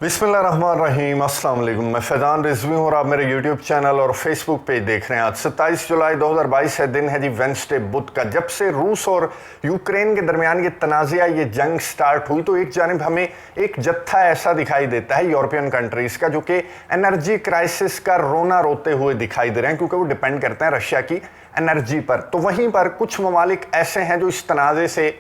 बिस्मिल्लाहिर्रहमानिर्रहीम, अस्सलाम वालेकुम। मैं फैज़ान रिजवी हूँ और आप मेरे यूट्यूब चैनल और फेसबुक पेज देख रहे हैं। आज 27 जुलाई 2022 है, दिन है जी वेंसडे, बुध का। जब से रूस और यूक्रेन के दरमियान ये तनाज़ा, ये जंग स्टार्ट हुई तो एक जानिब हमें एक जत्था ऐसा दिखाई देता है यूरोपियन कंट्रीज़ का, जो कि एनर्जी क्राइसिस का रोना रोते हुए दिखाई दे रहे हैं, क्योंकि वो डिपेंड करते हैं रशिया की एनर्जी पर। तो वहीं पर कुछ ममालिक ऐसे हैं जो इस तनाज़े से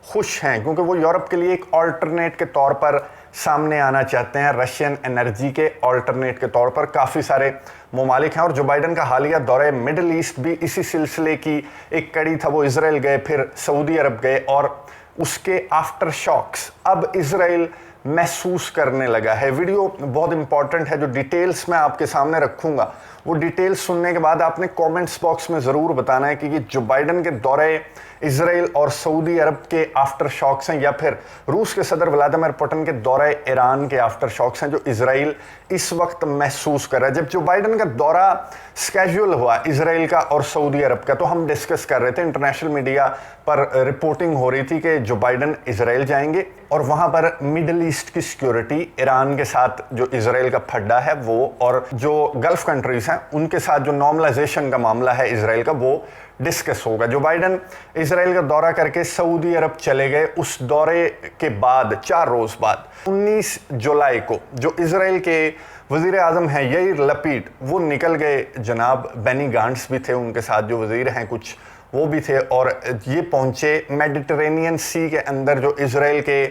खुश हैं, क्योंकि वो यूरोप के लिए एक ऑल्टरनेट के तौर पर सामने आना चाहते हैं। रशियन एनर्जी के ऑल्टरनेट के तौर पर काफ़ी सारे ममालिक हैं, और जो बाइडन का हालिया दौरे मिडिल ईस्ट भी इसी सिलसिले की एक कड़ी था। वो इजराइल गए, फिर सऊदी अरब गए, और उसके आफ्टर शॉक्स अब इजराइल महसूस करने लगा है। वीडियो बहुत इंपॉर्टेंट है, जो डिटेल्स मैं आपके सामने रखूंगा, वो डिटेल्स सुनने के बाद आपने कमेंट्स बॉक्स में ज़रूर बताना है कि ये जो बाइडन के दौरे इजराइल और सऊदी अरब के आफ्टर शॉक्स हैं, या फिर रूस के सदर व्लादिमीर पुतिन के दौरे ईरान के आफ्टर शॉक्स हैं जो इजराइल इस वक्त महसूस कर रहा है। जब जो बाइडन का दौरा स्केड्यूल हुआ इजराइल का और सऊदी अरब का, तो हम डिस्कस कर रहे थे, इंटरनेशनल मीडिया पर रिपोर्टिंग हो रही थी कि जो बाइडन इजराइल जाएंगे और वहाँ पर मिडिल ईस्ट की सिक्योरिटी, ईरान के साथ जो इजराइल का फड्डा है वो, और जो गल्फ कंट्रीज़ हैं उनके साथ जो नॉर्मलाइजेशन का मामला है इजराइल का, वो डिस्कस होगा। जो बाइडन इजराइल का दौरा करके सऊदी अरब चले गए, उस दौरे के बाद 4 रोज़ बाद 19 जुलाई को जो इजराइल के वज़ीर आज़म हैं याइर लपीड, वो निकल गए। जनाब बेनी गांट्स भी थे उनके साथ, जो वज़ीर हैं कुछ वो भी थे, और ये पहुँचे मेडिटरेनियन सी के अंदर जो इजराइल के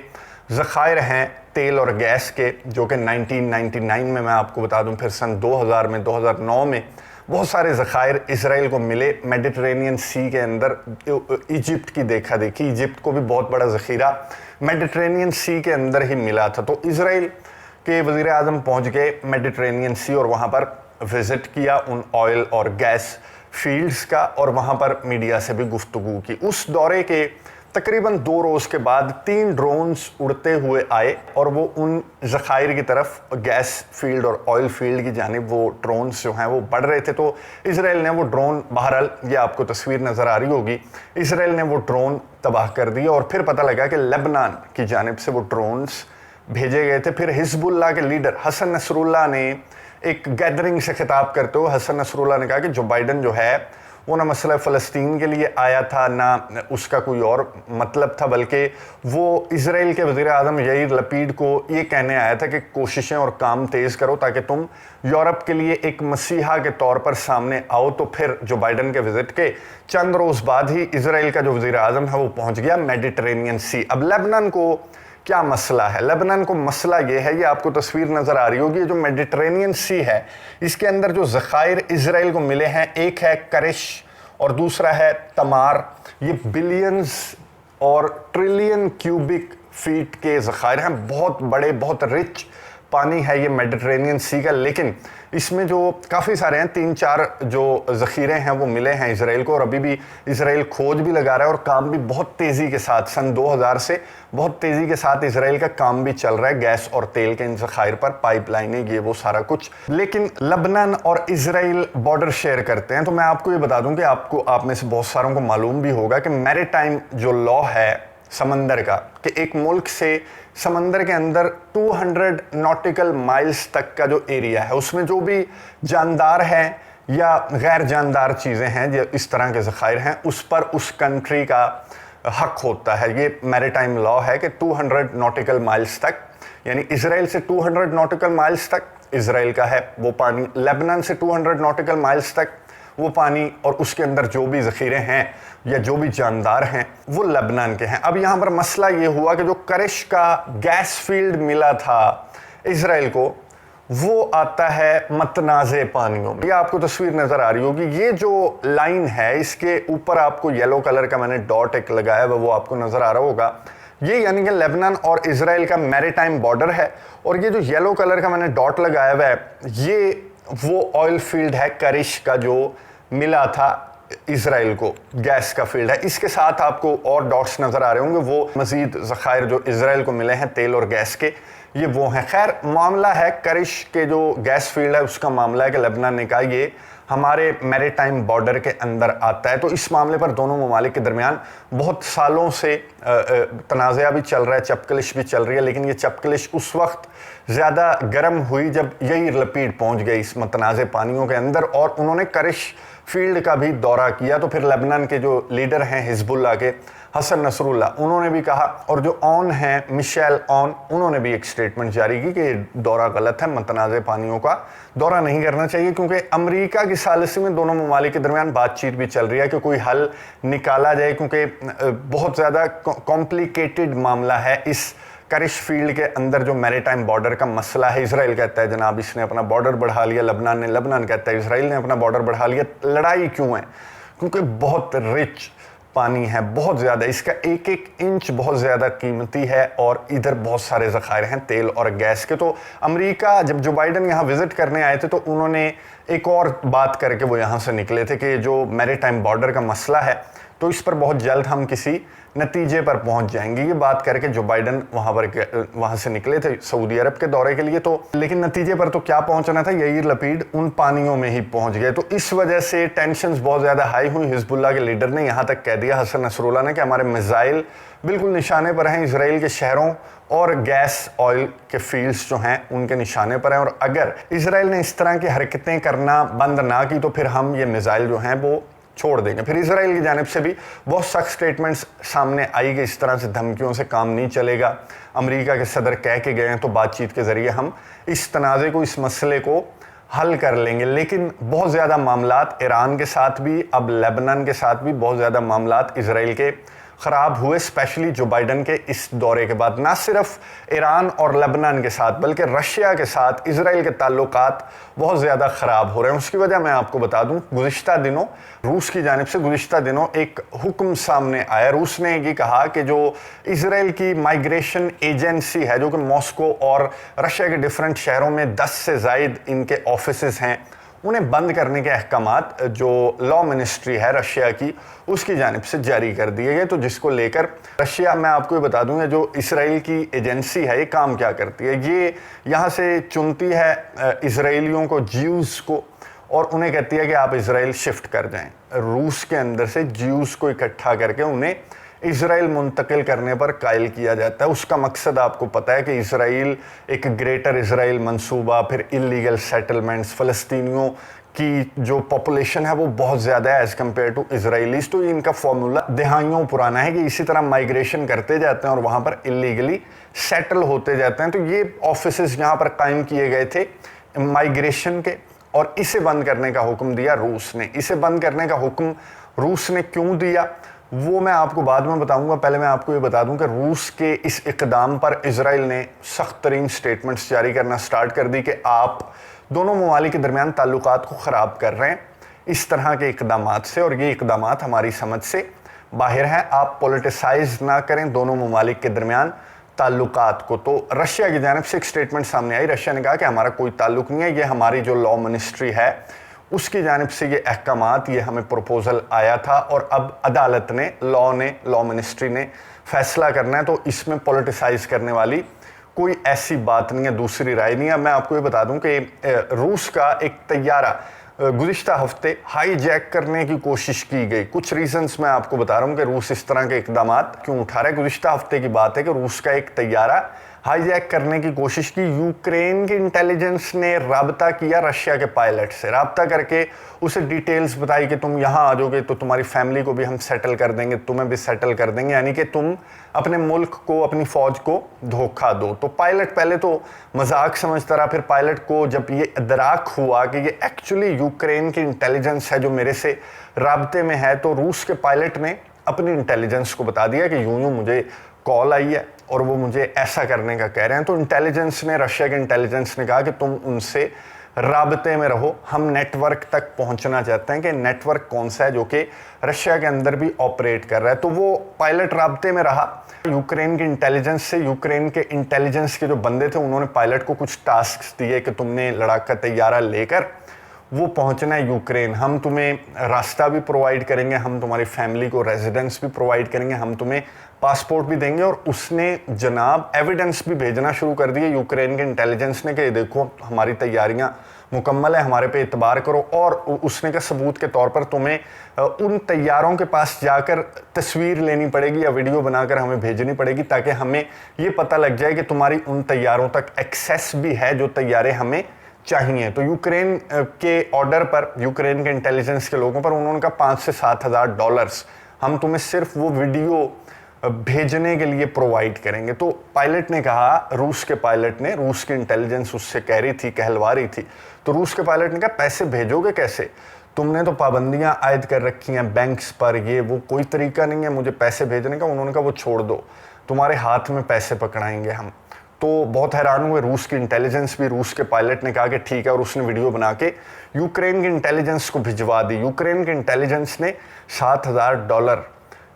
ज़खायर हैं तेल और गैस के, जो कि 1999 में, मैं आपको बता दूं, फिर सन 2000 में, 2009 में बहुत सारे ज़खायर इजराइल को मिले मेडिटरेनियन सी के अंदर। इजिप्ट की देखा देखी, इजिप्ट को भी बहुत बड़ा ज़ख़ीरा मेडिटरेनियन सी के अंदर ही मिला था। तो इजराइल के वज़ीर आज़म पहुँच गए मेडिटरेनियन सी, और वहाँ पर विज़िट किया उन ऑयल और गैस फील्ड्स का, और वहाँ पर मीडिया से भी गुफ्तगू की। उस दौरे के तकरीबन 2 रोज़ के बाद 3 ड्रोन्स उड़ते हुए आए, और वो उन ज़खायर की तरफ, गैस फील्ड और ऑयल फील्ड की जानिब वो ड्रोन्स जो हैं वो बढ़ रहे थे। तो इजराइल ने वो ड्रोन, बहरहाल ये आपको तस्वीर नज़र आ रही होगी, इजराइल ने वो ड्रोन तबाह कर दिए, और फिर पता लगा कि लेबनान की जानिब से वो ड्रोन्स भेजे गए थे। फिर हिजबुल्लाह के लीडर हसन नसरुल्लाह ने एक गैदरिंग से खिताब करते हुए हसन नसरुल्लाह ने कहा कि जो बाइडन जो है वो ना मसला फ़लस्तीन के लिए आया था, ना उसका कोई और मतलब था, बल्कि वो इजराइल के वज़ीर आज़म याइर लपीड को ये कहने आया था कि कोशिशें और काम तेज़ करो ताकि तुम यूरोप के लिए एक मसीहा के तौर पर सामने आओ। तो फिर जो बाइडन के विज़िट के चंद रोज़ बाद ही इजराइल का जो वज़ीर आज़म है वो पहुँच गया मेडिटरेनियन सी। अब लेबनान को क्या मसला है? लेबनान को मसला ये है, ये आपको तस्वीर नज़र आ रही होगी, जो मेडिटरेनियन सी है इसके अंदर जो ज़खायर इजराइल को मिले हैं, एक है करिश और दूसरा है तमार। ये बिलियंस और ट्रिलियन क्यूबिक फीट के ज़खायर हैं, बहुत बड़े, बहुत रिच पानी है ये मेडिटरेनियन सी का। लेकिन इसमें जो काफ़ी सारे हैं, 3-4 जो ज़ख़ीरे हैं वो मिले हैं इजराइल को, और अभी भी इजराइल खोज भी लगा रहा है और काम भी बहुत तेज़ी के साथ, सन 2000 से बहुत तेज़ी के साथ इजराइल का काम भी चल रहा है गैस और तेल के इन ज़खायर पर, पाइपलाइनें, ये वो सारा कुछ। लेकिन लेबनान और इजराइल बॉर्डर शेयर करते हैं, तो मैं आपको ये बता दूं कि आप में से बहुत सारों को मालूम भी होगा कि मैरीटाइम जो लॉ है समंदर का, कि एक मुल्क से समंदर के अंदर 200 नॉटिकल माइल्स तक का जो एरिया है, उसमें जो भी जानदार है या गैर जानदार चीज़ें हैं, जो इस तरह के ज़खायर हैं, उस पर उस कंट्री का हक होता है। ये मैरीटाइम लॉ है कि 200 नॉटिकल माइल्स तक, यानी इजराइल से 200 नॉटिकल माइल्स तक इजराइल का है वो पानी, लेबनान से 200 नॉटिकल माइल्स तक वो पानी, और उसके अंदर जो भी ज़ख़ीरे हैं या जो भी जानदार हैं वो लेबनान के हैं। अब यहाँ पर मसला ये हुआ कि जो करिश का गैस फील्ड मिला था इजराइल को, वो आता है मतनाज़े पानियों में। ये आपको तस्वीर नज़र आ रही होगी, ये जो लाइन है इसके ऊपर आपको येलो कलर का मैंने डॉट एक लगाया है, वो आपको नज़र आ रहा होगा। ये यानी कि लेबनान और इजराइल का मैरीटाइम बॉर्डर है, और ये जो येलो कलर का मैंने डॉट लगाया हुआ है, ये वो ऑयल फील्ड है करिश का जो मिला था इजराइल को, गैस का फील्ड है। इसके साथ आपको और डॉट्स नज़र आ रहे होंगे, वो मज़ीद ज़खायर जो इजराइल को मिले हैं तेल और गैस के, یہ وہ ہیں. خیر معاملہ ہے کرش کے جو گیس فیلڈ ہے اس کا معاملہ ہے کہ لبنان نے کہا یہ ہمارے میری ٹائم بارڈر کے اندر آتا ہے. تو اس معاملے پر دونوں ممالک کے درمیان بہت سالوں سے تنازعہ بھی چل رہا ہے, چپکلش بھی چل رہی ہے, لیکن یہ چپکلش اس وقت زیادہ گرم ہوئی جب یہی لپیڈ پہنچ گئی اس متنازع پانیوں کے اندر اور انہوں نے کرش فیلڈ کا بھی دورہ کیا. تو پھر لبنان کے جو لیڈر ہیں حزب اللہ کے حسن نصر اللہ, انہوں نے بھی کہا, اور جو اون ہیں مشیل اون, انہوں نے بھی ایک سٹیٹمنٹ جاری کی کہ یہ دورہ غلط ہے, متنازع پانیوں کا دورہ نہیں کرنا چاہیے, کیونکہ امریکہ کی ثالثی میں دونوں ممالک کے درمیان بات چیت بھی چل رہی ہے کہ کوئی حل نکالا جائے, کیونکہ بہت زیادہ کمپلیکیٹڈ معاملہ ہے اس کرش فیلڈ کے اندر جو میری ٹائم بارڈر کا مسئلہ ہے. اسرائیل کہتا ہے جناب اس نے اپنا بارڈر بڑھا لیا, لبنان کہتا ہے اسرائیل نے اپنا بارڈر بڑھا لیا. لڑائی کیوں ہے؟ کیونکہ بہت رچ پانی ہے, بہت زیادہ, اس کا ایک ایک انچ بہت زیادہ قیمتی ہے اور ادھر بہت سارے ذخائر ہیں تیل اور گیس کے. تو امریکہ جب جو بائیڈن یہاں وزٹ کرنے آئے تھے تو انہوں نے ایک اور بات کر کے وہ یہاں سے نکلے تھے کہ جو میری ٹائم بارڈر کا مسئلہ ہے تو اس پر بہت جلد ہم کسی نتیجے پر پہنچ جائیں گے. یہ بات کر کے جو بائیڈن وہاں سے نکلے تھے سعودی عرب کے دورے کے لیے, تو لیکن نتیجے پر تو کیا پہنچنا تھا, یائیر لپیڈ ان پانیوں میں ہی پہنچ گئے. تو اس وجہ سے ٹینشنز بہت زیادہ ہائی ہوئی. حزب اللہ کے لیڈر نے یہاں تک کہہ دیا, حسن نصر اللہ نے, کہ ہمارے میزائل بالکل نشانے پر ہیں, اسرائیل کے شہروں اور گیس آئل کے فیلڈز جو ہیں ان کے نشانے پر ہیں, اور اگر اسرائیل نے اس طرح کی حرکتیں کرنا بند نہ کی تو پھر ہم یہ میزائل جو ہیں وہ چھوڑ دیں گے. پھر اسرائیل کی جانب سے بھی بہت سخت سٹیٹمنٹس سامنے آئی کہ اس طرح سے دھمکیوں سے کام نہیں چلے گا. امریکہ کے صدر کہہ کے گئے ہیں تو بات چیت کے ذریعے ہم اس تنازع کو, اس مسئلے کو حل کر لیں گے. لیکن بہت زیادہ معاملات ایران کے ساتھ بھی, اب لیبنان کے ساتھ بھی بہت زیادہ معاملات اسرائیل کے خراب ہوئے, اسپیشلی جو بائیڈن کے اس دورے کے بعد. نہ صرف ایران اور لبنان کے ساتھ بلکہ رشیا کے ساتھ اسرائیل کے تعلقات بہت زیادہ خراب ہو رہے ہیں. اس کی وجہ میں آپ کو بتا دوں, گزشتہ دنوں روس کی جانب سے ایک حکم سامنے آیا. روس نے یہ کہا کہ جو اسرائیل کی مائیگریشن ایجنسی ہے, جو کہ ماسکو اور رشیا کے ڈیفرنٹ شہروں میں 10 سے زائد ان کے آفیسز ہیں, انہیں بند کرنے کے احکامات جو لا منسٹری ہے رشیا کی اس کی جانب سے جاری کر دیے گئے. تو جس کو لے کر رشیا, میں آپ کو یہ بتا دوں گا, جو اسرائیل کی ایجنسی ہے یہ کام کیا کرتی ہے. یہ یہاں سے چنتی ہے اسرائیلیوں کو, جیوز کو, اور انہیں کہتی ہے کہ آپ اسرائیل شفٹ کر جائیں. روس کے اندر سے جیوز کو اکٹھا کر کے انہیں اسرائیل منتقل کرنے پر قائل کیا جاتا ہے. اس کا مقصد آپ کو پتہ ہے کہ اسرائیل ایک گریٹر اسرائیل منصوبہ, پھر انلیگل سیٹلمنٹس, فلسطینیوں کی جو پاپولیشن ہے وہ بہت زیادہ ہے ایز کمپیئر ٹو اسرائیلیز. تو یہ ان کا فارمولا دہائیوں پرانا ہے کہ اسی طرح مائیگریشن کرتے جاتے ہیں اور وہاں پر انلیگلی سیٹل ہوتے جاتے ہیں. تو یہ آفیسز یہاں پر قائم کیے گئے تھے مائیگریشن کے, اور اسے بند کرنے کا حکم دیا روس نے. اسے بند کرنے کا حکم روس نے کیوں دیا وہ میں آپ کو بعد میں بتاؤں گا. پہلے میں آپ کو یہ بتا دوں کہ روس کے اس اقدام پر اسرائیل نے سخت ترین سٹیٹمنٹس جاری کرنا سٹارٹ کر دی کہ آپ دونوں ممالک کے درمیان تعلقات کو خراب کر رہے ہیں اس طرح کے اقدامات سے, اور یہ اقدامات ہماری سمجھ سے باہر ہیں. آپ پولیٹیسائز نہ کریں دونوں ممالک کے درمیان تعلقات کو. تو رشیا کی جانب سے ایک سٹیٹمنٹ سامنے آئی. رشیا نے کہا کہ ہمارا کوئی تعلق نہیں ہے, یہ ہماری جو لا منسٹری ہے اس کی جانب سے یہ احکامات, یہ ہمیں پروپوزل آیا تھا, اور اب عدالت نے, لا منسٹری نے فیصلہ کرنا ہے. تو اس میں پولیٹیسائز کرنے والی کوئی ایسی بات نہیں ہے, دوسری رائے نہیں ہے. میں آپ کو یہ بتا دوں کہ روس کا ایک طیارہ گزشتہ ہفتے ہائی جیک کرنے کی کوشش کی گئی. کچھ ریزنز میں آپ کو بتا رہا ہوں کہ روس اس طرح کے اقدامات کیوں اٹھا رہا ہے. گزشتہ ہفتے کی بات ہے کہ روس کا ایک طیارہ ہائی جیک کرنے کی کوشش کی. یوکرین کی انٹیلیجنس نے رابطہ کیا رشیا کے پائلٹ سے, رابطہ کر کے اسے ڈیٹیلز بتائی کہ تم یہاں آ جاؤ گے تو تمہاری فیملی کو بھی ہم سیٹل کر دیں گے, تمہیں بھی سیٹل کر دیں گے, یعنی کہ تم اپنے ملک کو, اپنی فوج کو دھوکہ دو. تو پائلٹ پہلے تو مذاق سمجھتا رہا, پھر پائلٹ کو جب یہ ادراک ہوا کہ یہ ایکچولی یوکرین کی انٹیلیجنس ہے جو میرے سے رابطے میں ہے, تو روس کے پائلٹ نے اپنی انٹیلیجنس کو بتا دیا کہ یوں مجھے کال آئی ہے اور وہ مجھے ایسا کرنے کا کہہ رہے ہیں. تو انٹیلیجنس نے, رشیا کے انٹیلیجنس نے کہا کہ تم ان سے رابطے میں رہو, ہم نیٹ ورک تک پہنچنا چاہتے ہیں کہ نیٹ ورک کون سا ہے جو کہ رشیا کے اندر بھی آپریٹ کر رہا ہے. تو وہ پائلٹ رابطے میں رہا یوکرین کی انٹیلیجنس سے. یوکرین کے انٹیلیجنس کے جو بندے تھے انہوں نے پائلٹ کو کچھ ٹاسکس دیے کہ تم نے لڑاکا طیارہ لے کر وہ پہنچنا ہے یوکرین, ہم تمہیں راستہ بھی پرووائڈ کریں گے, ہم تمہاری فیملی کو ریزیڈنس بھی پرووائڈ کریں گے, ہم تمہیں पासपोर्ट भी देंगे। और उसने जनाब एविडेंस भी भेजना शुरू कर दिए यूक्रेन के इंटेलिजेंस ने कि देखो हमारी तैयारियां मुकम्मल है, हमारे पे इतबार करो। और उसने का सबूत के तौर पर तुम्हें उन तैयारों के पास जाकर तस्वीर लेनी पड़ेगी या वीडियो बनाकर हमें भेजनी पड़ेगी, ताकि हमें ये पता लग जाए कि तुम्हारी उन तैयारों तक एक्सेस भी है जो तैयारे हमें चाहिए। तो यूक्रेन के ऑर्डर पर, यूक्रेन के इंटेलिजेंस के लोगों पर उन्होंने कहा $5,000 से $7,000 हम तुम्हें सिर्फ वो वीडियो भेजने के लिए प्रोवाइड करेंगे। तो पायलट ने कहा, रूस के पायलट ने, रूस की इंटेलिजेंस उससे कह रही थी, कहलवा रही थी, तो रूस के पायलट ने कहा पैसे भेजोगे कैसे, तुमने तो पाबंदियां आयद कर रखी हैं बैंक्स पर, ये वो कोई तरीका नहीं है मुझे पैसे भेजने का। उन्होंने कहा वो छोड़ दो, तुम्हारे हाथ में पैसे पकड़ाएंगे हम। तो बहुत हैरान हुए रूस की इंटेलिजेंस भी। रूस के पायलट ने कहा कि ठीक है, और उसने वीडियो बना के यूक्रेन की इंटेलिजेंस को भिजवा दी। यूक्रेन की इंटेलिजेंस ने $7,000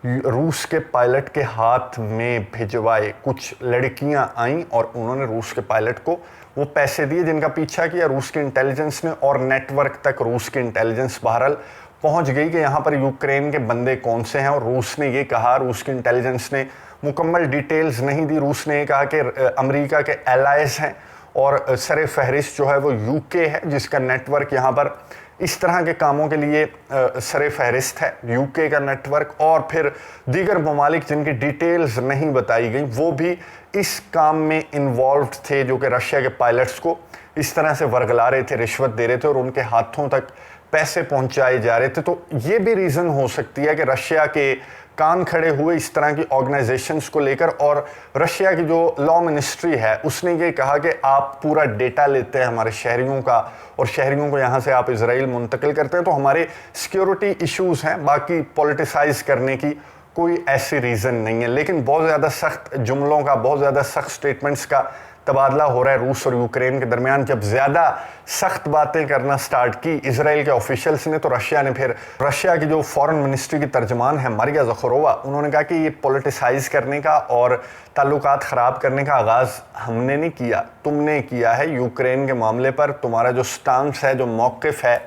रूस के पायलट के हाथ में भिजवाए। कुछ लड़कियां आईं और उन्होंने रूस के पायलट को वो पैसे दिए जिनका पीछा किया रूस की इंटेलिजेंस ने। और नेटवर्क तक रूस की इंटेलिजेंस बहरहाल पहुंच गई कि यहाँ पर यूक्रेन के बंदे कौन से हैं। और रूस ने ये कहा, रूस की इंटेलिजेंस ने मुकम्मल डिटेल्स नहीं दी। रूस ने ये कहा कि अमेरिका के एलाइज हैं और सर फहरिस्त जो है वो यूके है, जिसका नेटवर्क यहाँ पर इस तरह के कामों के लिए सर फहरिस्त है, यूके का नेटवर्क। और फिर दीगर ममालिक जिनकी डिटेल्स नहीं बताई गई वो भी इस काम में इन्वॉल्व्ड थे, जो कि रशिया के पायलट्स को इस तरह से वर्गला रहे थे, रिश्वत दे रहे थे और उनके हाथों तक पैसे पहुंचाए जा रहे थे। तो ये भी रीज़न हो सकती है कि रशिया के कान खड़े हुए इस तरह की ऑर्गेनाइजेशंस को लेकर। और रशिया की जो लॉ मिनिस्ट्री है उसने ये कहा कि आप पूरा डेटा लेते हैं हमारे शहरियों का और शहरियों को यहाँ से आप इजराइल मुंतकिल करते हैं, तो हमारे सिक्योरिटी इश्यूज़ हैं, बाकी पॉलिटिसाइज करने की कोई ऐसी रीज़न नहीं है। लेकिन बहुत ज़्यादा सख्त जुमलों का, बहुत ज़्यादा सख्त स्टेटमेंट्स का तबादला हो रहा है रूस और यूक्रेन के दरमियान। जब ज़्यादा सख्त बातें करना स्टार्ट की इजराइल के ऑफिशियल्स ने, तो रशिया ने फिर, रशिया की जो फॉरेन मिनिस्ट्री की तर्जमान है मारिया ज़खरोवा, उन्होंने कहा कि ये पॉलिटिसाइज करने का और ताल्लुकात ख़राब करने का आगाज़ हमने नहीं किया, तुमने किया है। यूक्रेन के मामले पर तुम्हारा जो स्टांस है, जो मौक़िफ़ है,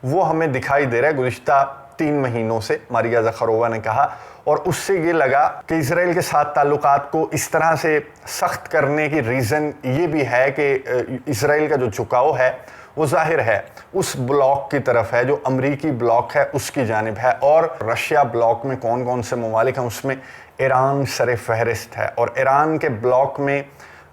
वो हमें दिखाई दे रहा है गुज़िश्ता 3 महीनों से, मारिया ज़खरोवा ने कहा। और उससे ये लगा कि इजराइल के साथ ताल्लुकात को इस तरह से सख्त करने की रीज़न ये भी है कि इजराइल का जो झुकाव है वो ज़ाहिर है उस ब्लॉक की तरफ है, जो अमरीकी ब्लॉक है उसकी जानिब है। और रशिया ब्लॉक में कौन कौन से ममालिक हैं, उसमें ईरान सर फहरिस्त है। और ईरान के ब्लॉक में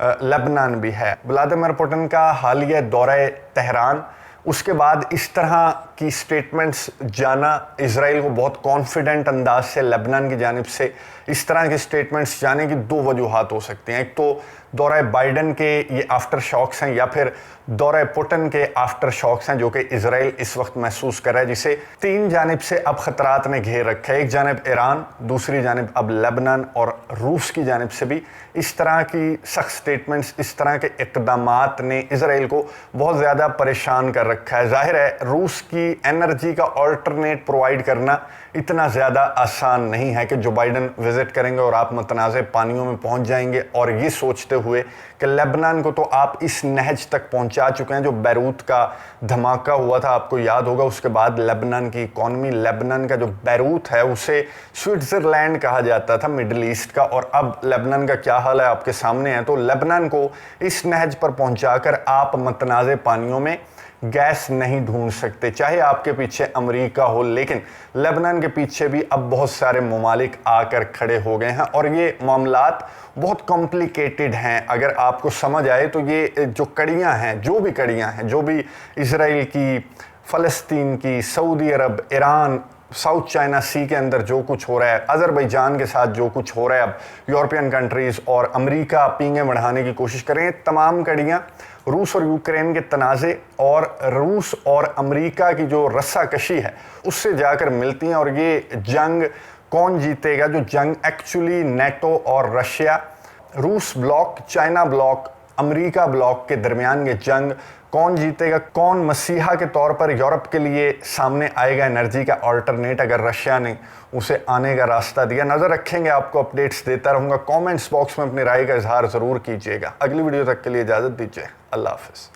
लेबनान भी है। व्लादिमीर पुतिन का हालिया दौरा तेहरान, उसके बाद इस तरह की स्टेटमेंट्स जाना, इजराइल को बहुत कॉन्फिडेंट अंदाज से लेबनान की जानिब से इस तरह के स्टेटमेंट्स जाने की 2 वजूहात हो सकती हैं। एक तो दौरा बाइडन के ये आफ्टर शॉक्स हैं, या फिर दौरा पुतिन के आफ्टर शॉक्स हैं जो कि इजराइल इस वक्त महसूस कर रहा है, जिसे 3 जानिब से अब ख़तरात ने घेर रखा है। एक जानिब ईरान, दूसरी जानिब अब लेबनान, और रूस की जानिब से भी इस तरह की सख्त स्टेटमेंट्स, इस तरह के इक़दामात ने इजराइल को बहुत ज़्यादा परेशान कर रखा है। ज़ाहिर है रूस की एनर्जी का ऑल्टरनेट प्रोवाइड करना इतना ज़्यादा आसान नहीं है कि जो बाइडन विज़िट करेंगे और आप मुतनाज़ पानियों में पहुंच जाएंगे, और ये सोचते हुए कि लेबनान को तो आप इस नहज तक पहुंचा चुके हैं। जो बैरूत का धमाका हुआ था, आपको याद होगा, उसके बाद लेबनान की इकॉनमी, लेबनान का जो बैरूत है उसे स्विट्ज़रलैंड कहा जाता था मिडल ईस्ट का, और अब लेबनान का क्या हाल है आपके सामने है। तो लेबनान को इस नहज पर पहुंचाकर आप मुतनाज़ पानियों में गैस नहीं ढूंढ सकते, चाहे आपके पीछे अमेरिका हो। लेकिन लेबनान के पीछे भी अब बहुत सारे ममालिक आकर खड़े हो गए हैं, और ये मामलात बहुत कॉम्प्लिकेटेड हैं। अगर आपको समझ आए तो ये जो कड़ियाँ हैं, जो भी कड़ियाँ हैं, जो भी इजराइल की, फ़लस्तीन की, सऊदी अरब, ईरान, साउथ चाइना सी के अंदर जो कुछ हो रहा है, अज़रबैजान के साथ जो कुछ हो रहा है, अब यूरोपियन कंट्रीज़ और अमेरिका पींगें बढ़ाने की कोशिश करें, तमाम कड़ियाँ रूस और यूक्रेन के तनाज़े और रूस और अमेरिका की जो रस्साकशी है उससे जाकर मिलती हैं। और ये जंग कौन जीतेगा, जो जंग एक्चुअली नेटो और रशिया, रूस block, China block, America block के दरमियान ये जंग कौन जीतेगा, कौन मसीहा के तौर पर यूरोप के लिए सामने आएगा एनर्जी का अल्टरनेट, अगर रशिया ने उसे आने का रास्ता दिया। नज़र रखेंगे, आपको अपडेट्स देता रहूँगा। कमेंट्स बॉक्स में अपनी राय का इजहार ज़रूर कीजिएगा। अगली वीडियो तक के लिए इजाज़त दीजिए। अल्लाह हाफ़िज़।